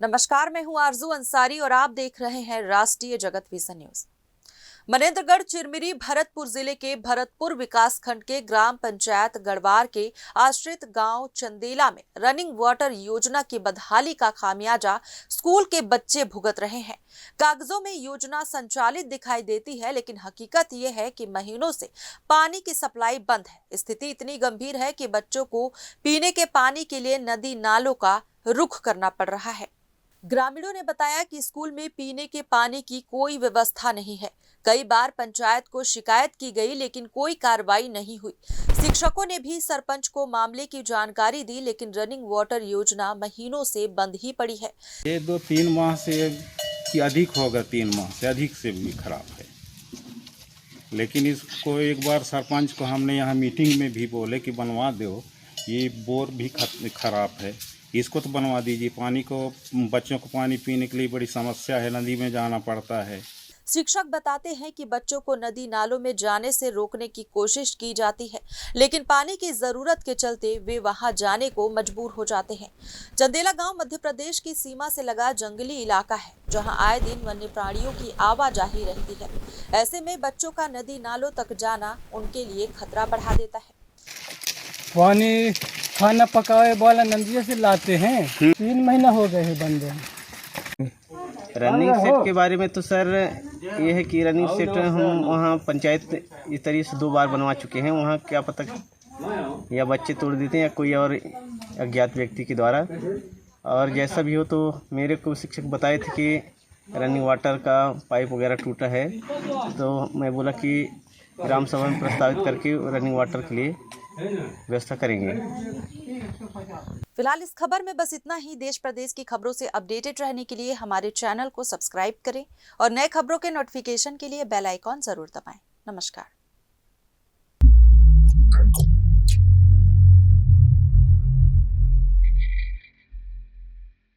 नमस्कार, मैं हूं आरजू अंसारी और आप देख रहे हैं राष्ट्रीय जगत विजन न्यूज। मनेंद्रगढ़ चिरमिरी भरतपुर जिले के भरतपुर विकासखंड के ग्राम पंचायत गढ़वार के आश्रित गांव चंदेला में रनिंग वाटर योजना की बदहाली का खामियाजा स्कूल के बच्चे भुगत रहे हैं। कागजों में योजना संचालित दिखाई देती है, लेकिन हकीकत यह है कि महीनों से पानी की सप्लाई बंद है। स्थिति इतनी गंभीर है कि बच्चों को पीने के पानी के लिए नदी नालों का रुख करना पड़ रहा है। ग्रामीणों ने बताया कि स्कूल में पीने के पानी की कोई व्यवस्था नहीं है। कई बार पंचायत को शिकायत की गई, लेकिन कोई कार्रवाई नहीं हुई। शिक्षकों ने भी सरपंच को मामले की जानकारी दी, लेकिन रनिंग वाटर योजना महीनों से बंद ही पड़ी है। ये 2-3 माह से कि अधिक होगा, 3 माह से अधिक से भी खराब है। लेकिन इसको एक बार सरपंच को हमने यहाँ मीटिंग में भी बोले कि बनवा दो, ये बोर भी खराब है, इसको तो बनवा दीजिए। पानी को, बच्चों को पानी पीने के लिए बड़ी समस्या है, नदी में जाना पड़ता है। शिक्षक बताते हैं कि बच्चों को नदी नालों में जाने से रोकने की कोशिश की जाती है, लेकिन पानी की जरूरत के चलते वे वहां जाने को मजबूर हो जाते हैं। चंदेला गांव मध्य प्रदेश की सीमा से लगा जंगली इलाका है, जहां आए दिन वन्य प्राणियों की आवाजाही रहती है। ऐसे में बच्चों का नदी नालों तक जाना उनके लिए खतरा बढ़ा देता है। पानी खाना पकाए वाला नदिया से लाते हैं, 3 महीना हो गए हैं बंद। रनिंग सेट के बारे में तो सर ये है कि रनिंग सेट हम वहाँ पंचायत इस तरीके से 2 बार बनवा चुके हैं। वहाँ क्या पता या बच्चे तोड़ देते हैं या कोई और अज्ञात व्यक्ति के द्वारा। और जैसा भी हो, तो मेरे को शिक्षक बताए थे कि रनिंग वाटर का पाइप वगैरह टूटा है, तो मैं बोला कि ग्राम सभा में प्रस्तावित करके रनिंग वाटर के लिए व्यवस्था करेंगे। फिलहाल इस खबर में बस इतना ही। देश प्रदेश की खबरों से अपडेटेड रहने के लिए हमारे चैनल को सब्सक्राइब करें और नए खबरों के नोटिफिकेशन के लिए बेल आइकॉन जरूर दबाएं। नमस्कार।